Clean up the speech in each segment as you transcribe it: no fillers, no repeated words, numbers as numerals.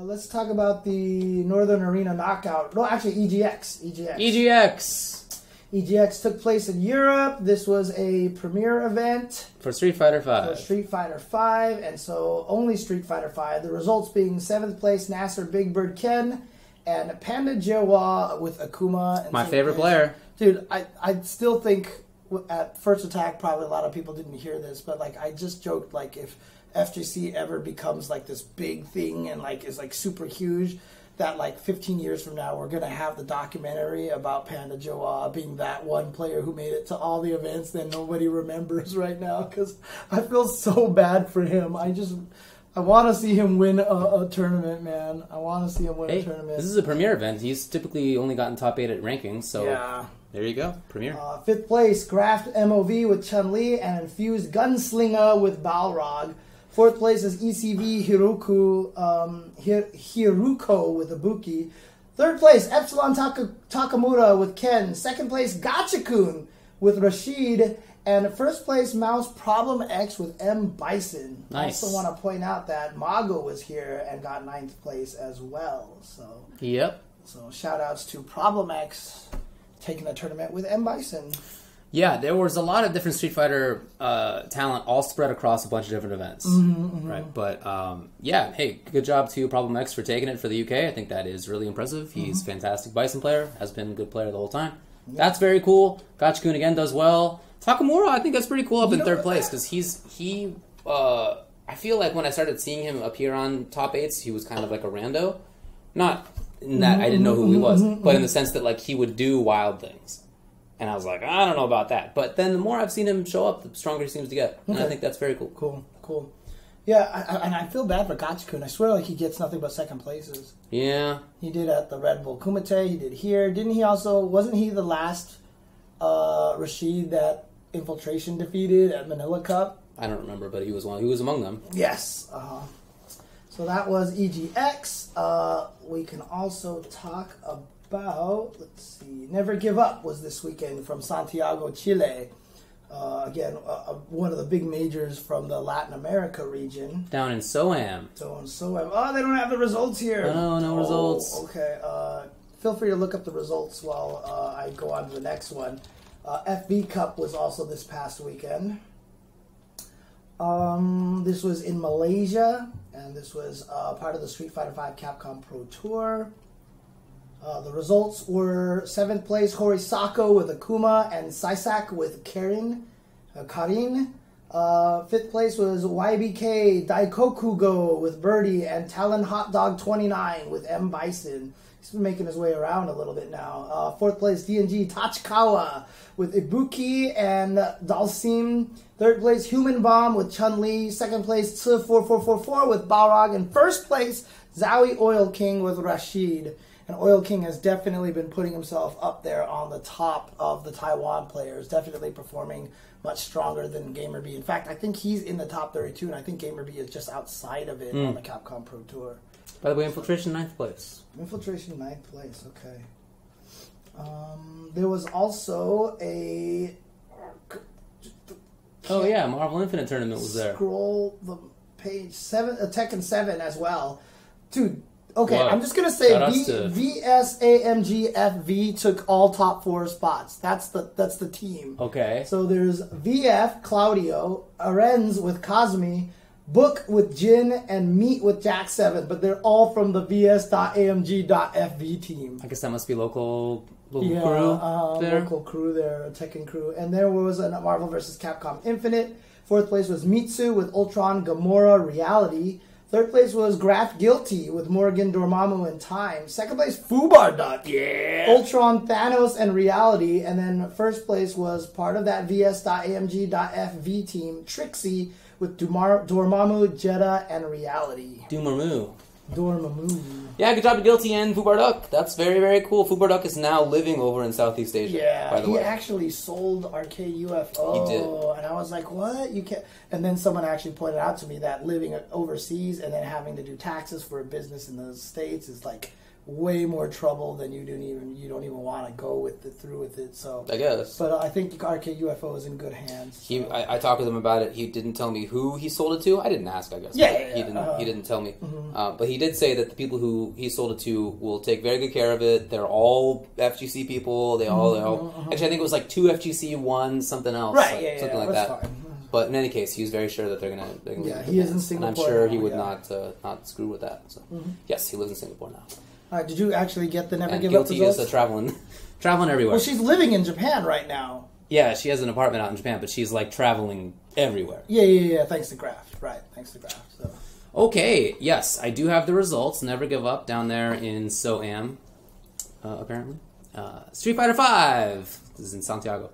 Let's talk about the Northern Arena Knockout. No, actually, EGX. EGX took place in Europe. This was a premiere event for Street Fighter V. And so only Street Fighter V. The results being 7th place Nasser Big Bird Ken and Panda Jawa with Akuma. My favorite player. Dude, I still think at First Attack, probably a lot of people didn't hear this, but like I just joked, like if FGC ever becomes like this big thing and like is like super huge, that like 15 years from now we're gonna have the documentary about Panda Joa being that one player who made it to all the events that nobody remembers right now, because I feel so bad for him. I want to see him win a tournament, man. I want to see him win a tournament. This is a premier event. He's typically only gotten top 8 at rankings, so yeah. There you go, premier. 5th place Graft MOV with Chun-Li and Infused Gunslinger with Balrog. 4th place is ECV Hiruko with Ibuki. 3rd place, Epsilon Takamura with Ken. 2nd place, Gachikun with Rashid. And 1st place, Mouse Problem X with M. Bison. Nice. I also want to point out that Mago was here and got 9th place as well. So, yep. So shout outs to Problem X taking the tournament with M. Bison. Yeah, there was a lot of different Street Fighter talent all spread across a bunch of different events. Right? But, yeah, hey, good job to Problem X for taking it for the UK. I think that is really impressive. He's a fantastic Bison player, has been a good player the whole time. Yeah. That's very cool. Gachikun again does well. Takamura, I think that's pretty cool up in 3rd place, because I feel like when I started seeing him appear on top 8s, he was kind of like a rando. Not in that I didn't know who he was, but in the sense that like he would do wild things. And I was like, I don't know about that. But then the more I've seen him show up, the stronger he seems to get. And I think that's very cool. Cool. Yeah, and I feel bad for Gachikun. I swear like he gets nothing but 2nd places. Yeah. He did at the Red Bull Kumite. He did here. Didn't he also... Wasn't he the last Rashid that Infiltration defeated at Manila Cup? I don't remember, but he was among them. Yes. So that was EGX. We can also talk about, let's see, Never Give Up was this weekend from Santiago, Chile. Again, one of the big majors from the Latin America region. Down in SOAM. Oh, they don't have the results here. No results. Okay. Feel free to look up the results while I go on to the next one. FV Cup was also this past weekend. This was in Malaysia, and this was part of the Street Fighter V Capcom Pro Tour. The results were 7th place Horisako with Akuma and Saisak with Karin. 5th place was YBK Daikokugo with Birdie and Talon Hot Dog 29 with M. Bison. He's been making his way around a little bit now. 4th place DNG Tachikawa with Ibuki and Dalsim. 3rd place Human Bomb with Chun-Li. 2nd place Tsu4444 with Balrog. And 1st place Zowie Oil King with Rashid. And Oil King has definitely been putting himself up there on the top of the Taiwan players. Definitely performing much stronger than GamerB. In fact, I think he's in the top 32, and I think GamerB is just outside of it on the Capcom Pro Tour. By the way, Infiltration 9th place. Infiltration 9th place, okay. There was also a... Oh yeah, Marvel Infinite tournament was there. Scroll the page. Tekken 7 as well. Dude, okay, What? I'm just going to say VSAMGFV took all top 4 spots. That's the team. Okay. So there's VF, Claudio, Arenz with Cosme, Book with Jin, and Meat with Jack 7, but they're all from the VS.AMG.FV team. I guess that must be local crew there. Local crew there, Tekken crew. And there was a Marvel vs. Capcom Infinite. 4th place was Mitsu with Ultron, Gamora, Reality. 3rd place was Graph Guilty with Morgan, Dormammu, and Time. 2nd place, Fubar Duck. Yeah. Ultron, Thanos, and Reality. And then 1st place was part of that VS.AMG.FV team, Trixie, with Dormammu, Jeddah, and Reality. Dormammu. Yeah, good job to Guilty and Fubar Duck. That's very, very cool. Fubar Duck is now living over in Southeast Asia. Yeah, by the he way. actually sold Arcade UFO. He did. And I was like, what? You can't. And then someone actually pointed out to me that living overseas and then having to do taxes for a business in the States is like way more trouble than you don't even want to go through with it. So I guess. But I think Arcade UFO is in good hands. So. I talked with him about it. He didn't tell me who he sold it to. I didn't ask, I guess. Yeah. He didn't tell me. But he did say that the people who he sold it to will take very good care of it. They're all FGC people. They all actually, I think it was like 2 FGC, 1 something else. Right. Something like that's that. Fine. But in any case, he was very sure that they're gonna. Yeah, he is in Singapore. And I'm sure he now, would not screw with that. So yes, he lives in Singapore now. All right, did you actually get the Never And Give Up guilty results? is traveling everywhere. Well, she's living in Japan right now. Yeah, she has an apartment out in Japan, but she's like traveling everywhere. Yeah. Thanks to Graft. Right, thanks to Graft. So. Okay, yes, I do have the results. Never Give Up down there in So-Am, apparently. Street Fighter V. This is in Santiago.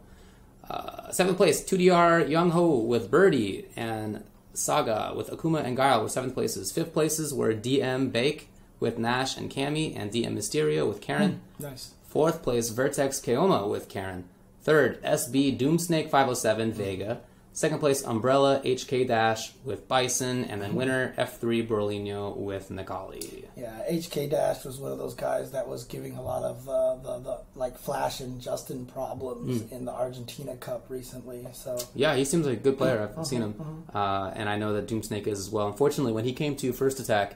7th place, 2DR Young Ho with Birdie and Saga with Akuma and Guile were 7th places. 5th places were DM Bake with Nash and Cammy and DM Mysterio with Karen. Nice. 4th place, Vertex Keoma with Karen. 3rd, SB Doomsnake 507 Vega. 2nd place, Umbrella HK Dash with Bison. And then winner, F3 Berlino with Nagali. Yeah, HK Dash was one of those guys that was giving a lot of the like Flash and Justin problems in the Argentina Cup recently. So yeah, he seems like a good player. I've seen him. And I know that Doomsnake is as well. Unfortunately, when he came to First Attack,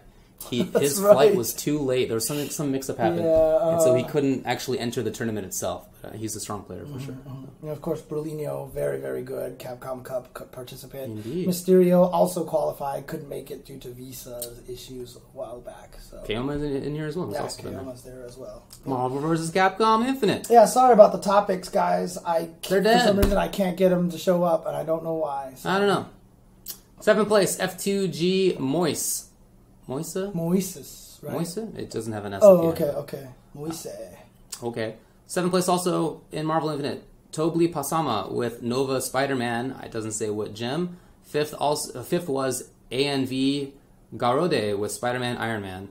his flight was too late. There was some mix-up happened, and so he couldn't actually enter the tournament itself. He's a strong player for sure. And of course, Berlino, very, very good Capcom Cup participant. Indeed. Mysterio also qualified, couldn't make it due to visa issues a while back. So Keoma's in here as well. yeah, Keoma's there as well. Marvel vs. Capcom Infinite. Yeah, sorry about the topics, guys. They're dead. For some reason, I can't get them to show up, and I don't know why. So. I don't know. 7th place, F2G Moise. Moises, right? Moise? It doesn't have an S. Oh, okay. Moise. Okay. 7th place also in Marvel Infinite, Tobli Pasama with Nova Spider-Man. It doesn't say what gem. 5th was ANV Garode with Spider-Man Iron Man.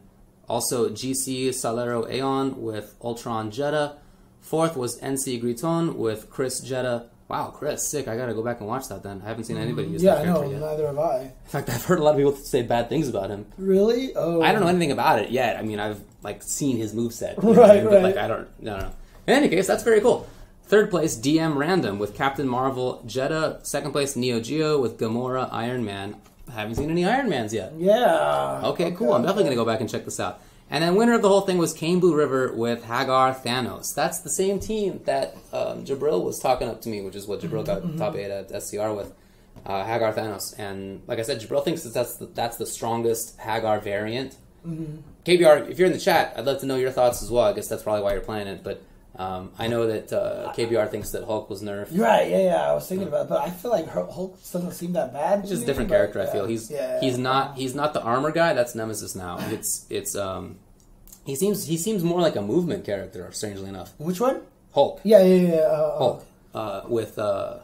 Also GC Salero Aeon with Ultron Jetta. 4th was NC Griton with Chris Jetta. Wow, Chris, sick. I gotta go back and watch that then. I haven't seen anybody use that character yet. Neither have I. In fact, I've heard a lot of people say bad things about him. Really? Oh. I don't know anything about it yet. I mean, I've like seen his moveset. Right. But like, I don't know. In any case, that's very cool. 3rd place, DM Random with Captain Marvel Jetta. 2nd place, Neo Geo with Gamora Iron Man. I haven't seen any Iron Mans yet. Yeah. Okay, cool. I'm definitely going to go back and check this out. And then winner of the whole thing was Kane Blue River with Hagar Thanos. That's the same team that Jabril was talking up to me, which is what Jabril got top 8 at SCR with. Hagar Thanos. And like I said, Jabril thinks that that's the strongest Hagar variant. KBR, if you're in the chat, I'd love to know your thoughts as well. I guess that's probably why you're playing it. But I know that KBR thinks that Hulk was nerfed. Right, yeah. I was thinking about it, but I feel like Hulk doesn't seem that bad. He's just a different character, I feel. He's not the armor guy. That's Nemesis now. He seems more like a movement character, strangely enough. Which one? Hulk. Yeah. Hulk. With that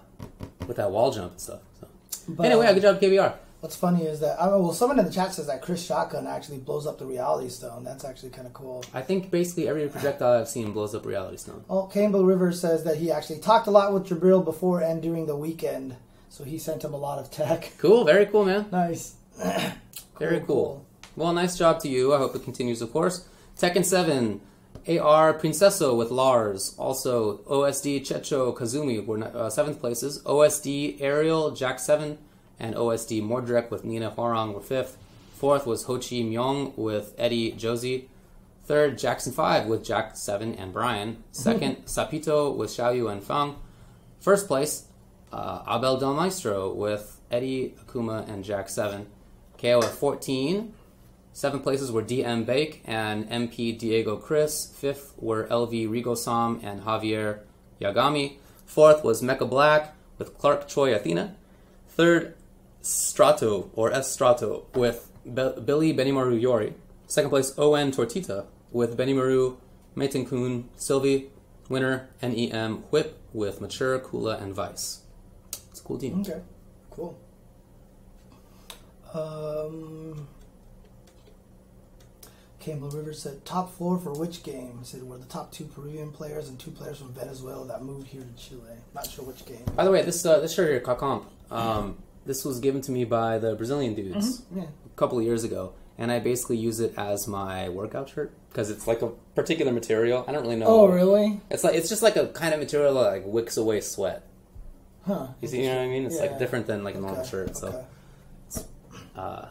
wall jump and stuff. So. But, anyway, good job, KBR. What's funny is that someone in the chat says that Chris Shotgun actually blows up the Reality Stone. That's actually kind of cool. I think basically every projectile I've seen blows up Reality Stone. Oh, Campbell Rivers says that he actually talked a lot with Jabril before and during the weekend, so he sent him a lot of tech. Cool, very cool, man. Nice. Very cool. Well, nice job to you. I hope it continues, of course. Tekken 7, AR Princeso with Lars. Also, OSD Checho Kazumi were 7th places. OSD Ariel, Jack 7, and OSD Mordrek with Nina Huarang were 5th. 4th was Hochi Myung with Eddie Josie. 3rd, Jackson 5 with Jack 7 and Brian. 2nd, Sapito with Xiaoyu and Fang. 1st place, Abel Del Maestro with Eddie, Akuma, and Jack 7. KO at 14. 7th places were DM Bake and MP Diego Chris. 5th were LV Rigo-sam and Javier Yagami. 4th was Mecha Black with Clark Choi Athena. 3rd, Strato, or S Strato, with Billy Benimaru Yori. 2nd place, ON Tortita, with Benimaru, Meitenkun, Sylvie. Winner, NEM Whip, with Mature, Kula, and Vice. It's a cool team. Okay, cool. Campbell Rivers said, top 4 for which game? He said, we're the top 2 Peruvian players and 2 players from Venezuela that moved here to Chile. Not sure which game. By the way, this shirt here, Capcom, this was given to me by the Brazilian dudes a couple of years ago. and I basically use it as my workout shirt because it's like a particular material. I don't really know. Oh, really? It's just like a kind of material that like wicks away sweat. Huh. You see, you know what I mean? It's Yeah. like different than like a normal shirt. So Okay.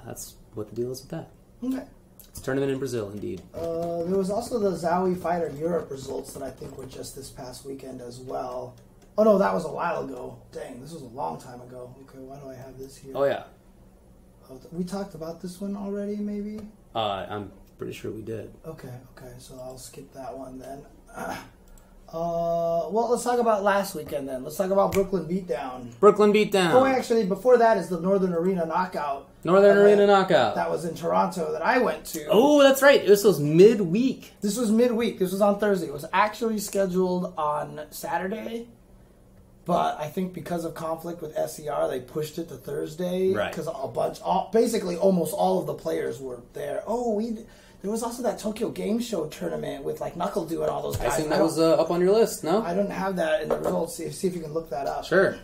that's what the deal is with that. Okay. It's a tournament in Brazil, indeed. There was also the Zowie Fighter Europe results that I think were just this past weekend as well. Oh no, that was a while ago. Dang, this was a long time ago. Okay, why do I have this here? Oh yeah. We talked about this one already, maybe? I'm pretty sure we did. Okay, so I'll skip that one then. Well, let's talk about last weekend then. Let's talk about Brooklyn Beatdown. Brooklyn Beatdown. Oh, actually, before that is the Northern Arena Knockout. Northern Arena Knockout. That was in Toronto that I went to. Oh, that's right. This was midweek. This was midweek. This was on Thursday. It was actually scheduled on Saturday, but I think because of conflict with SCR, they pushed it to Thursday. Right. Because basically almost all of the players were there. There was also that Tokyo Game Show tournament with like Knuckle Dew and all those guys. I think that was up on your list, no? I don't have that in the results. See if you can look that up. Sure.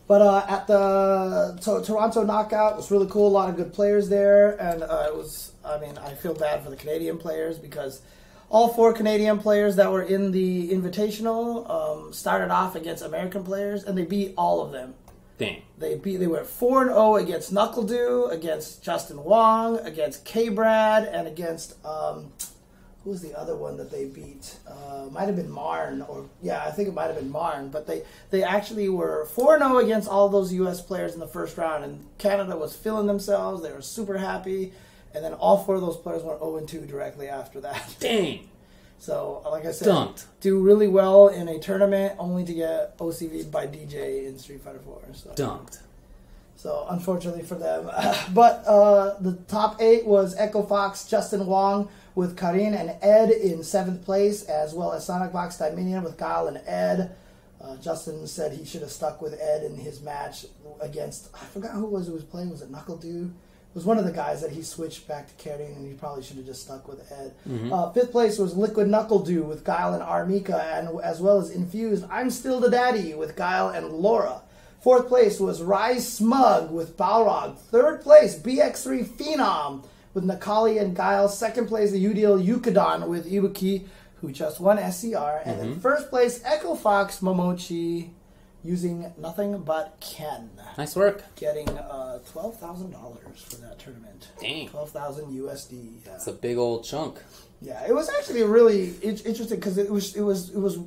But at the Toronto Knockout, it was really cool. A lot of good players there. And it was, I feel bad for the Canadian players because all 4 Canadian players that were in the Invitational started off against American players, and they beat all of them. Dang. They went 4-0 against Knuckle Dew, against Justin Wong, against K-Brad, and against who was the other one that they beat? Might have been Marn, I think it might have been Marn. But they actually were 4-0 against all those U.S. players in the first round, and Canada was feeling themselves. They were super happy, and then all 4 of those players went 0-2 directly after that. Dang. So, like I said, Dunked. do really well in a tournament only to get OCV'd by DJ in Street Fighter 4. So. Dunked. So, unfortunately for them. But the top 8 was Echo Fox, Justin Wong with Karin and Ed in 7th place, as well as Sonic Box Dominion with Guile and Ed. Justin said he should have stuck with Ed in his match against, I forgot who who was playing. Was it Knuckle Dew? It was one of the guys that he switched back to Karin, and he probably should have just stuck with Ed. Mm-hmm. 5th place was Liquid Knuckle Dew with Guile and Armika, and as well as Infused I'm Still the Daddy with Guile and Laura. 4th place was Rise Smug with Balrog. 3rd place, BX3 Phenom with Nakali and Guile. 2nd place, the UDL Yukadon with Ibuki, who just won SCR. And then 1st place, Echo Fox Momochi using nothing but Ken. Nice work. Getting $12,000 for that tournament. Dang. 12,000 USD. Yeah. That's a big old chunk. Yeah, it was actually really interesting because it was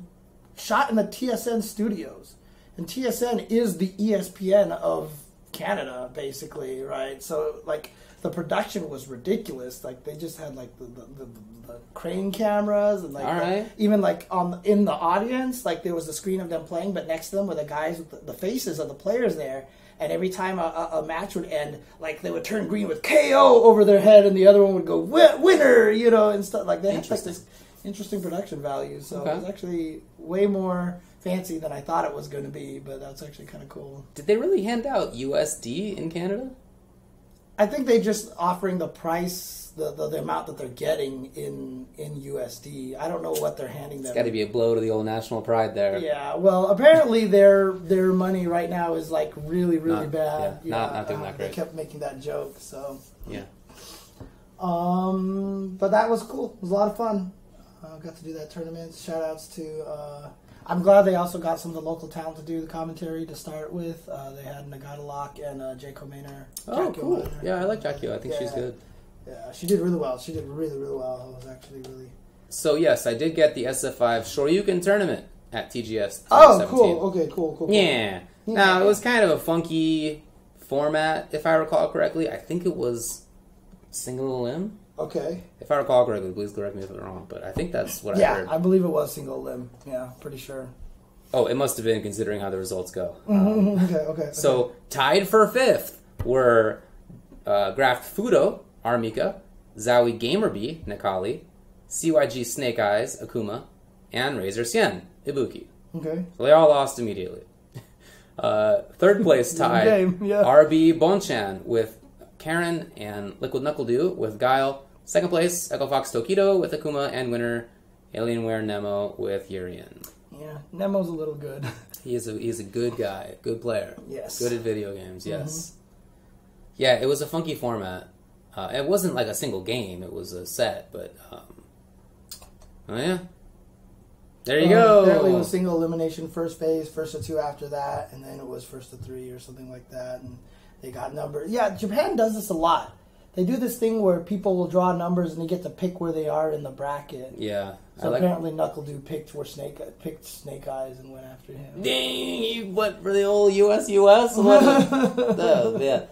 shot in the TSN studios. And TSN is the ESPN of Canada, basically, right? So, like, the production was ridiculous. Like, they just had, like, the crane cameras and, like, even, like, in the audience, like, there was a screen of them playing, but next to them were the guys with the faces of the players there. And every time a match would end, like, they would turn green with KO over their head, and the other one would go, winner, and stuff. Like, they had, like, this interesting production value. So it was actually way more fancy than I thought it was going to be, but that's actually kind of cool. Did they really hand out USD in Canada? I think they just offering the price, the amount that they're getting in USD. I don't know what they're handing them. It's got to be a blow to the old national pride there. Yeah, well, apparently their money right now is like really bad. Not doing that great. They kept making that joke, so yeah. But that was cool. It was a lot of fun. Got to do that tournament. Shout outs to. I'm glad they also got some of the local talent to do the commentary to start with. They had Nagata Lock and Jaco Maynor. Oh, cool. Maynor. Yeah, I like Jackie. I think she's good. Yeah, she did really well. She did really well. It was actually really... So, yes, I did get the SF5 Shoryuken tournament at TGS 2017. Oh, cool. Okay, cool. Yeah. Now, it was kind of a funky format, if I recall correctly. I think it was single limb. Okay. If I recall correctly, please correct me if I'm wrong, but I think that's what I heard. Yeah, I believe it was single limb. Yeah, pretty sure. Oh, it must have been considering how the results go. Okay. So, tied for 5th were Graft Fudo, Armika, Zowie Gamerby, Nakali, CYG Snake Eyes, Akuma, and Razor Sien, Ibuki. Okay. So they all lost immediately. 3rd place tied RB Bonchan with Karen and Liquid Knuckle Dew with Guile. 2nd place, Echo Fox Tokido with Akuma, and winner Alienware Nemo with Yurian. Yeah, Nemo's a little good. He's a good guy, good player. Yes. Good at video games, yes. Yeah, it was a funky format. It wasn't like a single game; it was a set. But oh yeah, there you go. Apparently, it was single elimination, first phase, first to 2 after that, and then it was first to 3 or something like that. And they got numbers. Yeah, Japan does this a lot. They do this thing where people will draw numbers and they get to pick where they are in the bracket. Yeah. So apparently NuckleDu picked Snake Eyes and went after him. Dang, you went for the old US? Oh, yeah.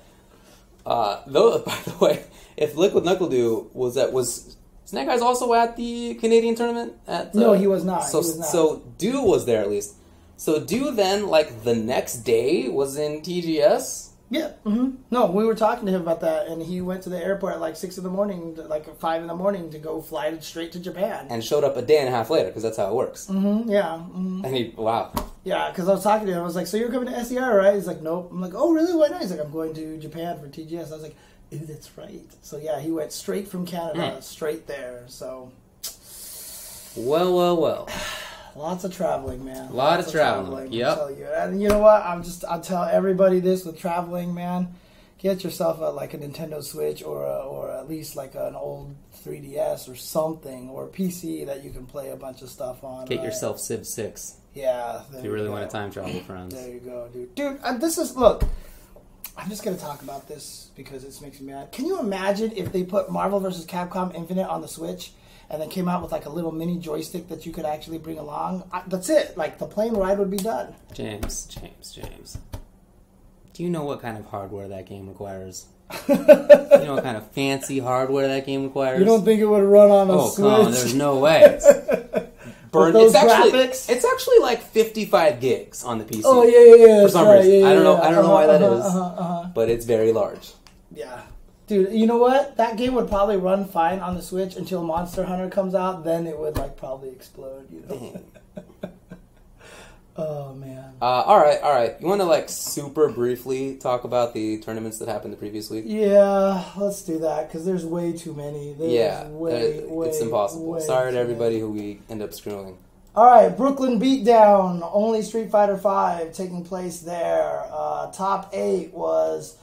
Though, by the way, if Liquid NuckleDu was Snake Eyes also at the Canadian tournament? No, he was not. So Du was there at least. So Du then, like the next day, was in TGS? Yeah. Mm-hmm. No, we were talking to him about that, and he went to the airport at like 6 in the morning, like 5 in the morning, to go fly straight to Japan. And showed up a day and a half later, because that's how it works. Mm-hmm. Yeah. Mm-hmm. And wow. Yeah, because I was talking to him. I was like, so you're coming to SER, right? He's like, nope. I'm like, oh, really? Why not? He's like, I'm going to Japan for TGS. I was like, ooh, that's right. So yeah, he went straight from Canada, straight there. So. Well. Lots of traveling, man. Lots of traveling. Yep. I tell you. And you know what? I'll tell everybody this with traveling, man. Get yourself a Nintendo Switch or at least like an old 3DS or something, or a PC that you can play a bunch of stuff on. Get yourself Civ 6. Yeah. If you really want to time travel, friends. There you go, dude. Dude, look, I'm just going to talk about this because it makes me mad. Can you imagine if they put Marvel vs. Capcom Infinite on the Switch? And then came out with like a little mini joystick that you could actually bring along. That's it. Like the plane ride would be done. James. Do you know what kind of hardware that game requires? You know what kind of fancy hardware that game requires? You don't think it would run on a Switch? Oh, come on. There's no way. Graphics? It's actually like 55 gigs on the PC. Oh, yeah. For some reason. Yeah, I don't know why that is. But it's very large. Yeah. Dude, you know what? That game would probably run fine on the Switch until Monster Hunter comes out. Then it would probably explode. You know? Oh man. All right. You want to super briefly talk about the tournaments that happened the previous week? Yeah, let's do that because there's way too many. It's impossible. Sorry to everybody who we end up screwing. All right, Brooklyn Beatdown, only Street Fighter V taking place there. Top 8 was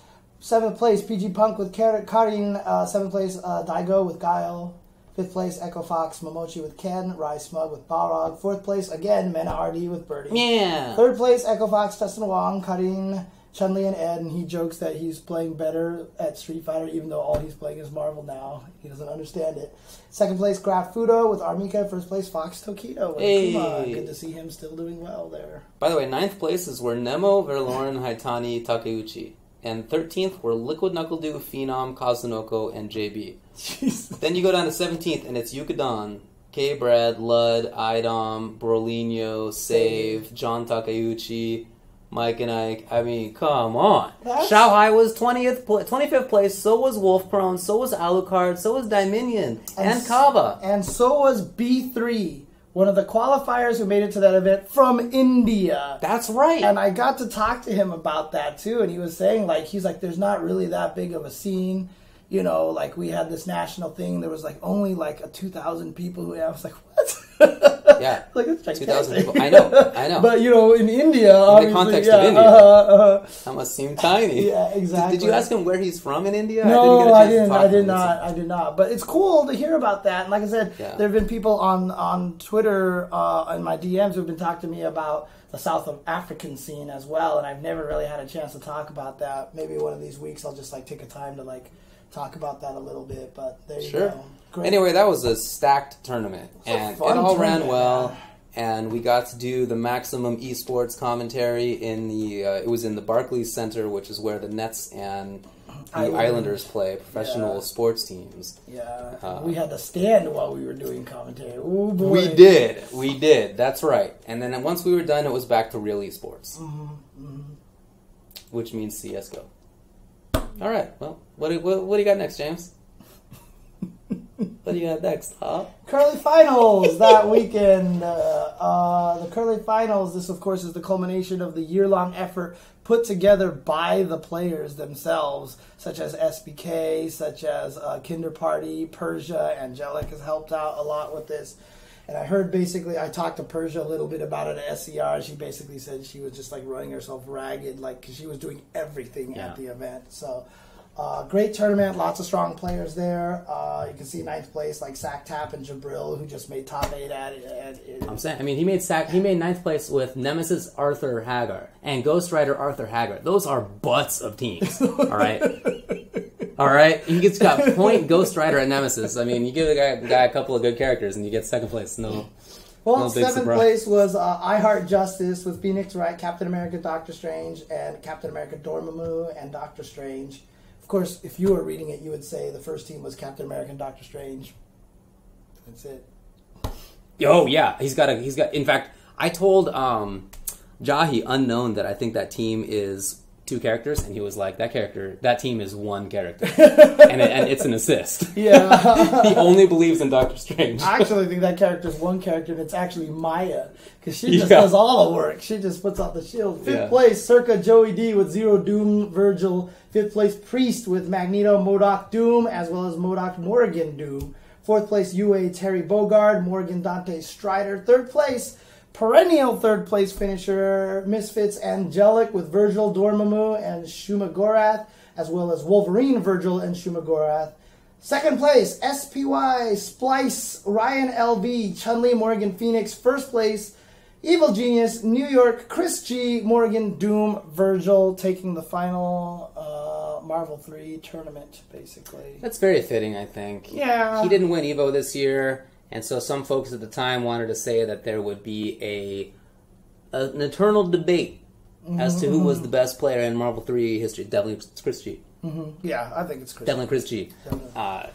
7th place PG Punk with Karin, 7th place Daigo with Guile, 5th place Echo Fox Momochi with Ken, Rai Smug with Balrog, 4th place again Mena RD with Birdie. Yeah. 3rd place Echo Fox Justin Wong, Karin, Chun-Li and Ed, and he jokes that he's playing better at Street Fighter even though all he's playing is Marvel now. He doesn't understand it. 2nd place Graf Fudo with Armika, 1st place Fox Tokido with Kuma. Good to see him still doing well there. By the way, 9th places were Nemo, Verloren, Haitani, Takeuchi. And 13th were Liquid NuckleDu, Phenom, Kazunoko, and JB. Jeez. Then you go down to 17th, and it's Yukadon, K-Brad, Lud, Idom, Brolinho, Save, John Takeuchi, Mike and Ike. I mean, come on. Xiaohai was 25th place, so was Wolfprone, so was Alucard, so was Dominion, and Kava. And so was B3. One of the qualifiers who made it to that event from India. That's right. And I got to talk to him about that too. And he was saying, he's like, there's not really that big of a scene. You know, we had this national thing. There was only 2,000 people who, I was like, what? Yeah. It's 2,000 people. I know. But, in India, in the context of India, that must seem tiny. Yeah, exactly. Did you ask him where he's from in India? No, I did not. But it's cool to hear about that. And like I said, there have been people on Twitter in my DMs who've been talking to me about the South African scene as well. And I've never really had a chance to talk about that. Maybe one of these weeks I'll just take a time to talk about that a little bit. But there you go. Great. Anyway, that was a stacked tournament, and it all ran well. And we got to do the maximum esports commentary in the. It was in the Barclays Center, which is where the Nets and the Islanders play, professional sports teams. Yeah, we had to stand while we were doing commentary. Oh boy, we did. That's right. And then once we were done, it was back to real esports, which means CS:GO. All right. Well, what do you got next, James? What do you got next, huh? Curly Finals that weekend. The Curly Finals, this of course is the culmination of the year-long effort put together by the players themselves, such as SBK, such as Kinder Party, Persia, Angelic has helped out a lot with this. And I heard I talked to Persia a little bit about it at SCR. She basically said she was just running herself ragged, because she was doing everything at the event. So Great tournament, lots of strong players there. You can see ninth place like Sack Tap and Jabril, who just made top 8 at it. I'm saying, I mean, he made ninth place with Nemesis Arthur Hagar and Ghost Rider Arthur Hagar. Those are butts of teams. All right. All right, he got point Ghost Rider and Nemesis. I mean, you give the guy a couple of good characters, and you get second place. No. Well, no big 7th surprise. place was I Heart Justice with Phoenix Wright, Captain America, Doctor Strange, and Captain America Dormammu and Doctor Strange. Of course, if you were reading it, you would say the first team was Captain America and Doctor Strange. That's it. Oh yeah, he's got. In fact, I told Jahi unknown that I think that team is 2 characters, and he was like, that team is 1 character, and it's an assist. Yeah. He only believes in Doctor Strange. I actually think that character is 1 character, and it's actually Maya, because she just does all the work. She just puts out the shield. 5th place, Circa Joey D with Zero Doom Virgil. 5th place, Priest with Magneto MODOK Doom, as well as MODOK Morrigan Doom. 4th place, UA Terry Bogard, Morgan Dante Strider. 3rd place, perennial 3rd place finisher, Misfits Angelic with Virgil Dormammu and Shuma Gorath, as well as Wolverine Virgil and Shuma Gorath. 2nd place, SPY Splice Ryan LV Chun-Li Morgan Phoenix. 1st place, Evil Genius New York Chris G Morgan Doom Virgil, taking the final Marvel 3 tournament, basically. That's very fitting, I think. Yeah. He didn't win Evo this year. And so some folks at the time wanted to say that there would be an eternal debate as to who was the best player in Marvel 3 history. Definitely it's Chris G. Mm-hmm. Yeah, I think it's Chris. Definitely Chris G.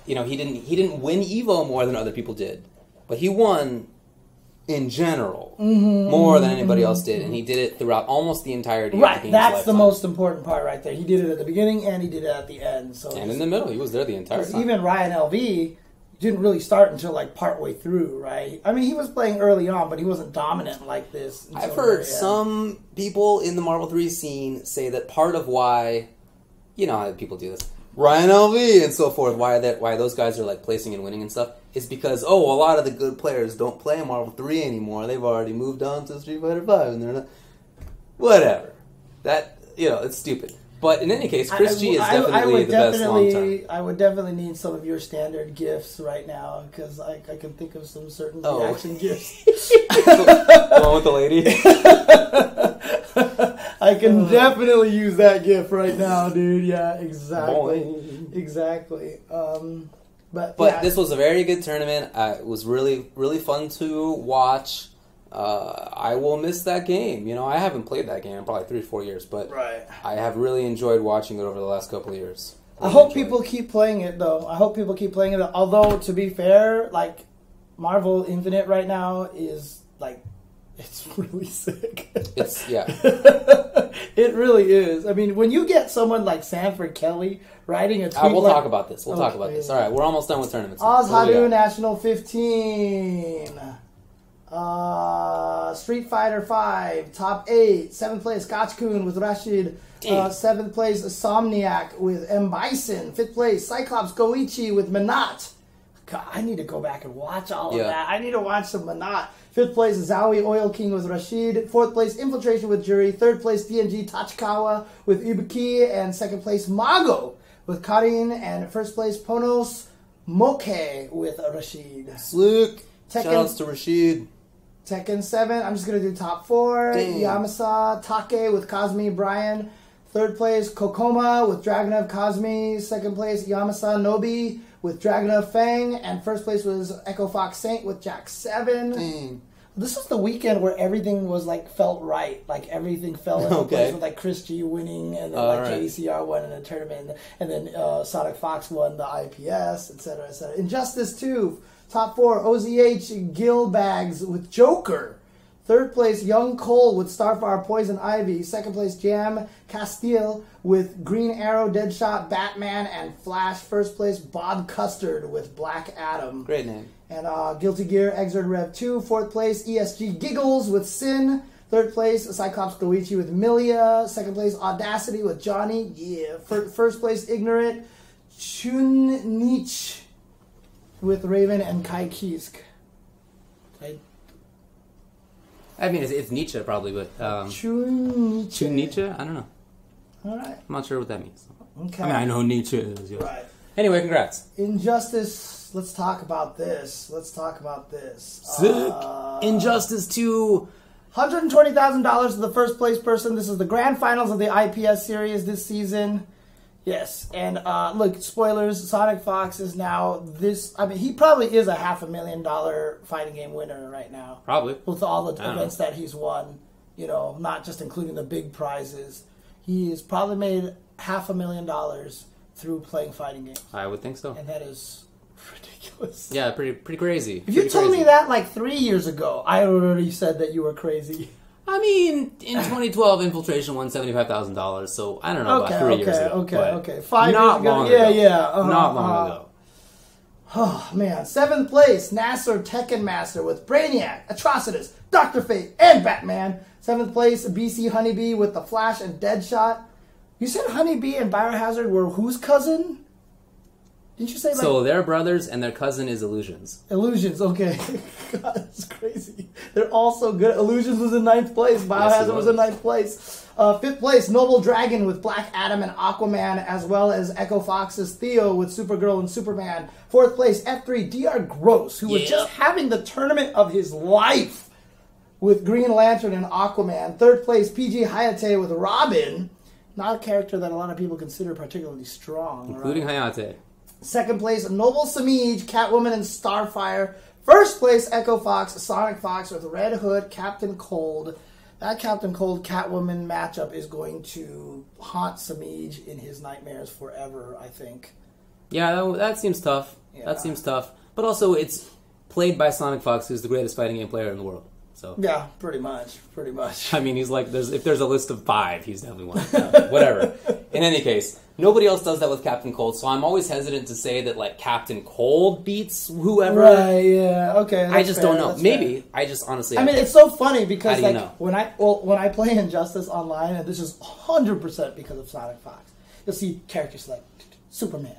He didn't win Evo more than other people did, but he won in general more than anybody else did, and he did it throughout almost the entirety of the game's that's lifetime. the most important part right there. He did it at the beginning and he did it at the end. And in the middle, he was there the entire time. Even Ryan LV didn't really start until like partway through, right? I mean, he was playing early on, but he wasn't dominant like this. I've heard some people in the Marvel 3 scene say that part of why, you know how people do this, Ryan LV and so forth, why those guys are like placing and winning and stuff, is because, a lot of the good players don't play Marvel 3 anymore. They've already moved on to Street Fighter 5 and they're not... Whatever. That, it's stupid. But in any case, Chris G is definitely the best long term. I would definitely need some of your standard gifts right now, because I can think of some certain reaction gifts. The one with the lady? I can definitely use that gift right now, dude. Yeah, exactly. Exactly. But this was a very good tournament. It was really, really fun to watch. I will miss that game. I haven't played that game in probably 3 or 4 years, but I have really enjoyed watching it over the last couple of years. I hope people keep playing it, though. I hope people keep playing it. Although, to be fair, like, Marvel Infinite right now is, like, it's really sick. It really is. I mean, when you get someone like Sanford Kelly writing a tweet... we'll talk about this. We'll talk about this. All right, we're almost done with tournaments. Oz Hadu National 15... Street Fighter 5, top 8, 7th place, Gotch-kun with Rashid, 7th place, Somniac with M. Bison, 5th place, Cyclops Goichi with Manat. God, I need to go back and watch all of that. I need to watch some Manat. 5th place, Zowie Oil King with Rashid, 4th place, Infiltration with Jury, 3rd place, DNG Tachikawa with Ibuki, and 2nd place, Mago with Karin, and 1st place, Ponos Moke with Rashid. Slick. Shoutouts to Rashid. Tekken 7, I'm just going to do top 4. Damn. Yamasa Take with Kazmi Brian. 3rd place, Kokoma with Dragunov Kazmi. 2nd place, Yamasa Nobi with Dragunov Fang. And 1st place was Echo Fox Saint with Jack 7. Dang. This was the weekend where everything was felt right. Like everything fell into place with Chris G winning, and then KDCR won in a tournament, and then Sonic Fox won the IPS, etc., etc. Injustice 2. Top 4, OZH Gilbags with Joker. 3rd place, Young Cole with Starfire Poison Ivy. 2nd place, Jam Castile with Green Arrow, Deadshot, Batman, and Flash. 1st place, Bob Custard with Black Adam. Great name. And Guilty Gear Exert Rev 2. 4th place, ESG Giggles with Sin. 3rd place, Cyclops Goichi with Milia. 2nd place, Audacity with Johnny. Yeah. 1st place, Ignorant Chun-Nich with Raven and Kai Kisk. I mean, it's Nietzsche probably, but... Chun-Nietzsche. Chun-Nietzsche? I don't know. All right. I'm not sure what that means. Okay. I mean, I know Nietzsche is. Yes. Right. Anyway, congrats. Injustice. Let's talk about this. Sick. Injustice 2. $120,000 to the first place person. This is the grand finals of the IPS series this season. Yes, and look, spoilers, Sonic Fox is now this... I mean, he probably is a $500,000 fighting game winner right now. Probably. With all the events that he's won, you know, not just including the big prizes. He has probably made $500,000 through playing fighting games. I would think so. And that is ridiculous. Yeah, pretty crazy. If you told me that like 3 years ago, I already said that you were crazy. I mean, in 2012, Infiltration won $75,000, so I don't know about 3 years ago. Okay. 5 years ago? Yeah. Not long ago. Oh, man. 7th place, Nasser Tekken Master with Brainiac, Atrocitus, Dr. Fate, and Batman. 7th place, BC Honeybee with The Flash and Deadshot. You said Honeybee and Biohazard were whose cousin? Didn't you say like... So they're brothers and their cousin is Illusions. Illusions, okay. God, that's crazy. They're all so good. Illusions was in 9th place. Biohazard was in 9th place. 5th place, Noble Dragon with Black Adam and Aquaman, as well as Echo Fox's Theo with Supergirl and Superman. 4th place, F3, DR Gross, who was just having the tournament of his life with Green Lantern and Aquaman. 3rd place, PG Hayate with Robin. Not a character that a lot of people consider particularly strong. Including Hayate. 2nd place, Noble Samij, Catwoman, and Starfire. 1st place, Echo Fox, Sonic Fox with Red Hood, Captain Cold. That Captain Cold Catwoman matchup is going to haunt Samij in his nightmares forever, I think. Yeah, that seems tough. Yeah. That seems tough. But also, it's played by Sonic Fox, who's the greatest fighting game player in the world. So yeah, pretty much. I mean, he's like, if there's a list of 5, he's definitely one. Whatever. In any case, nobody else does that with Captain Cold, so I'm always hesitant to say that like Captain Cold beats whoever. Right? Yeah. Okay. I just don't know. Maybe. I just honestly. I mean, it's so funny because like know? when I play Injustice online, and this is 100% because of Sonic Fox, you'll see characters like Superman,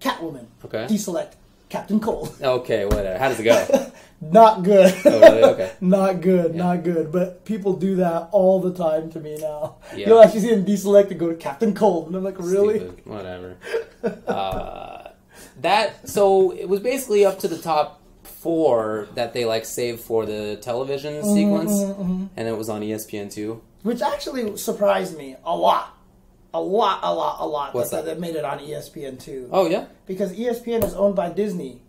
Catwoman, deselect Captain Cold. Okay, whatever. How does it go? Not good. Oh, really? Okay. Not good. But people do that all the time to me now. Yeah. You'll actually see them deselect and go to Captain Cold. And I'm like, really? Stupid. Whatever. So it was basically up to the top 4 that they like saved for the television sequence. And it was on ESPN2. Which actually surprised me a lot. A lot. What's that? That made it on ESPN2. Oh, yeah? Because ESPN is owned by Disney.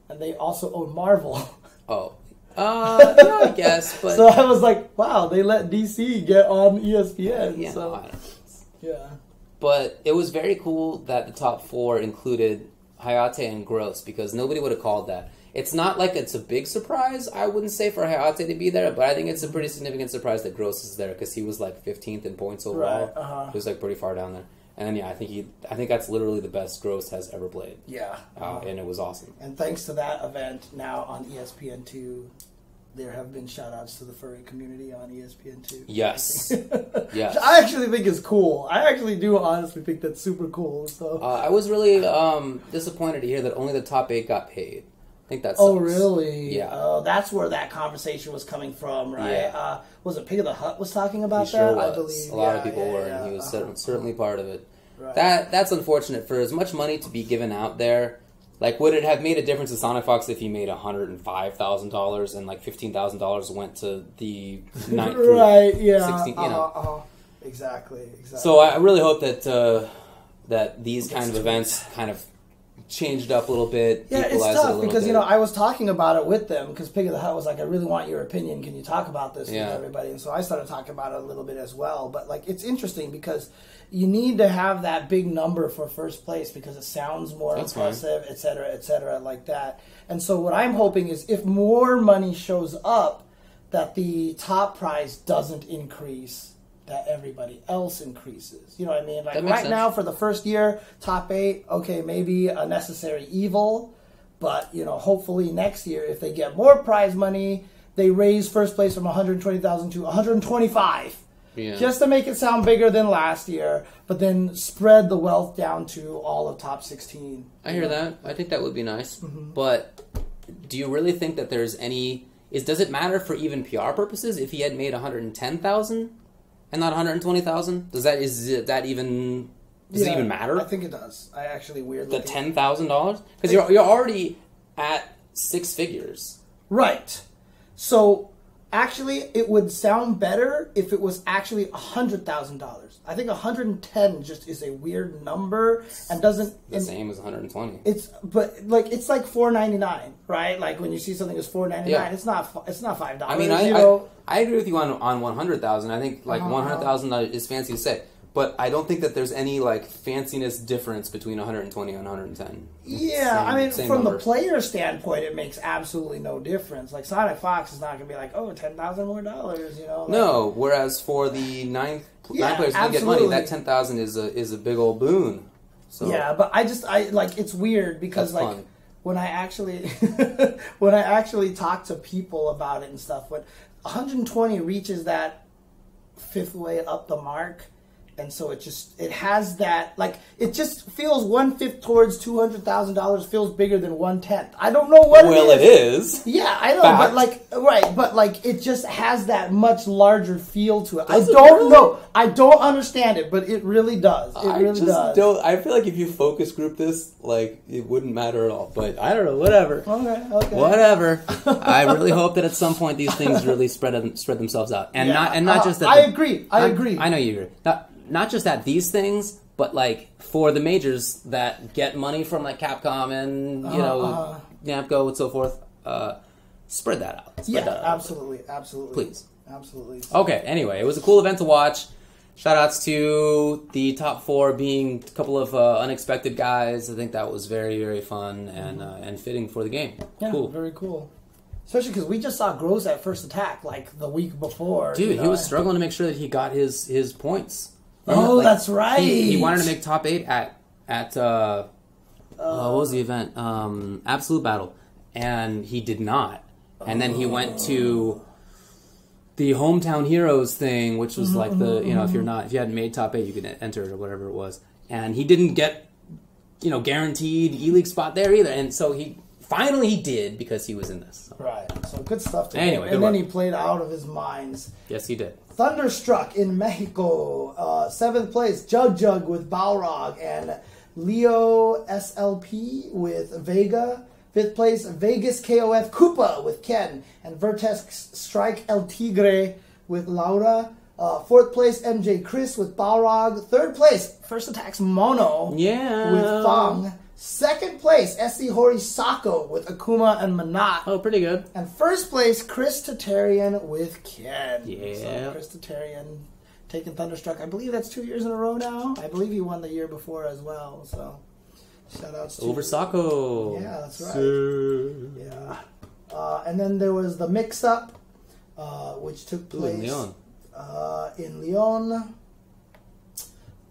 And they also own Marvel. Oh. Yeah, I guess. But so I was like, wow, they let DC get on ESPN. Yeah, so. I don't know. Yeah. But it was very cool that the top 4 included Hayate and Gross, because nobody would have called that. It's not like it's a big surprise, I wouldn't say, for Hayate to be there, but I think it's a pretty significant surprise that Gross is there, because he was like 15th in points overall. Right, He was like pretty far down there. And yeah, I think that's literally the best Gross has ever played. Yeah. And it was awesome. And thanks to that event, now on ESPN2, there have been shout-outs to the furry community on ESPN2. Yes. Yes. I actually think is cool. I actually do honestly think that's super cool. So I was really disappointed to hear that only the top 8 got paid. I think that's. Oh, really? Yeah. Oh, that's where that conversation was coming from, right? Yeah. Was it Pig of the Hut was talking about he that? Sure was. I believe. A lot of people were, and he was certainly part of it. Right. That's unfortunate. For as much money to be given out there, like, would it have made a difference to Sonic Fox if he made $105,000 and like $15,000 went to the 9th through right? Yeah. 16? You know. Exactly. So I really hope that these kind of events kind of changed up a little bit. Yeah, it's tough because I was talking about it with them because Pig of the Hut was like, I really want your opinion. Can you talk about this with everybody? And so I started talking about it a little bit as well. But like, it's interesting because you need to have that big number for first place because it sounds more impressive, et cetera, like that. And so what I'm hoping is if more money shows up, that the top prize doesn't increase, that everybody else increases. You know what I mean? Like right now for the first year, top 8, okay, maybe a necessary evil, but hopefully next year if they get more prize money, they raise first place from 120,000 to 125. Yeah. Just to make it sound bigger than last year, but then spread the wealth down to all of top 16. I hear that. I think that would be nice. Mm-hmm. But do you really think that there's any does it matter for even PR purposes if he had made 110,000? And not 120,000? Is that even Does it even matter? I think it does. I actually weirdly The $10,000? Because you're already at 6 figures. Right. So actually, it would sound better if it was actually $100,000. I think 110 just is a weird number and doesn't the same as 120. It's it's like $4.99, right? Like when you see something as $4.99, it's not $5. I mean, I agree with you on 100,000. I think like 100,000 is fancy to say. But I don't think that there's any like fanciness difference between 120 and 110. Yeah, from the player standpoint, it makes absolutely no difference. Like Sonic Fox is not going to be like, oh, $10,000 more, you know? Like, no, whereas for the nine players who get money, that 10,000 is a big old boon. So yeah, but I like it's weird because that's like fun. when I actually talk to people about it and stuff, when 120 reaches that fifth way up the mark. And so it has that, like, it just feels 1/5 towards $200,000 feels bigger than 1/10. I don't know what it is. Well, it is. Yeah, I know, Fact. but it just has that much larger feel to it. I don't know. I don't understand it, but it really does. It really does. I feel like if you focus group this, like, it wouldn't matter at all. But I don't know, whatever. Okay. Whatever. I really hope that at some point these things really spread themselves out. And not just that. I agree. I agree. I know you agree. Not just that these things, but like for the majors that get money from like Capcom and Namco and so forth, spread that out. Absolutely. Please. Absolutely. Okay, anyway, it was a cool event to watch. Shoutouts to the top 4 being a couple of unexpected guys. I think that was very, very fun and fitting for the game. Yeah, cool. Very cool. Especially because we just saw Gross at First Attack like the week before. Dude, he was struggling to make sure that he got his points. Oh, like, that's right. He wanted to make top 8 at what was the event? Absolute Battle, and he did not. And then he went to the Hometown Heroes thing, which was like the if you hadn't made top 8, you could enter it or whatever it was. And he didn't get guaranteed E-League spot there either. And so he finally did because he was in this. So. Right. So good stuff. Anyway, and then he played out of his minds. Yes, he did. Thunderstruck in Mexico, 7th place, Jug with Balrog, and Leo SLP with Vega. 5th place, Vegas KOF Koopa with Ken, and Vertex Strike El Tigre with Laura. 4th place, MJ Chris with Balrog. 3rd place, First Attack's Mono with Thong. 2nd place, SC Horisako with Akuma and Manat. Oh, pretty good. And 1st place, Chris Tatarian with Ken. Yeah. So Chris Tatarian taking Thunderstruck. I believe that's 2 years in a row now. I believe he won the year before as well. So shout outs to Sako. Yeah, that's right. Yeah. And then there was the mix-up, which took place in Lyon.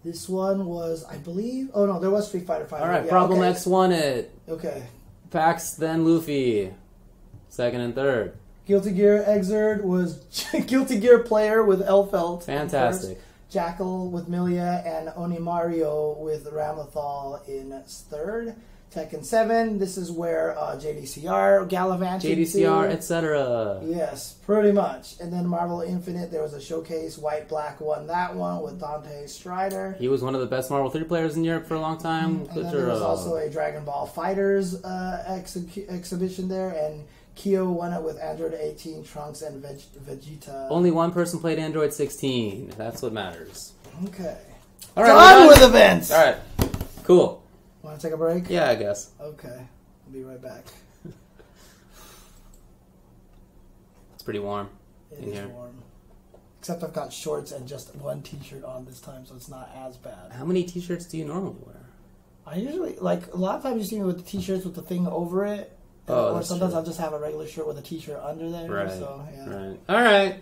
This one was, I believe... Oh, no, there was Street Fighter 5. All right, Problem X won it. Okay. Pax, then Luffy. 2nd and 3rd. Guilty Gear Exerd was Guilty Gear Player with Elfelt. Fantastic. Jackal with Milia, and Onimario with Ramlethal in 3rd. Tekken 7, this is where JDCR gallivanted JDCR, etc. Yes, pretty much. And then Marvel Infinite, there was a showcase. White Black won that one with Dante Strider. He was one of the best Marvel 3 players in Europe for a long time. And then there was also a Dragon Ball Fighters exhibition there, and Kyo won it with Android 18, Trunks, and Vegeta. Only one person played Android 16. That's what matters. Okay. All right, done with events! All right, cool. Want to take a break? Yeah, I guess. Okay. I'll be right back. It's pretty warm in here. Warm. Except I've got shorts and just one t-shirt on this time, so it's not as bad. How many t-shirts do you normally wear? I usually, a lot of times you see me with the t-shirts with the thing over it. Or sometimes I'll just have a regular shirt with a t-shirt under there. Right. So, yeah. Right. All right.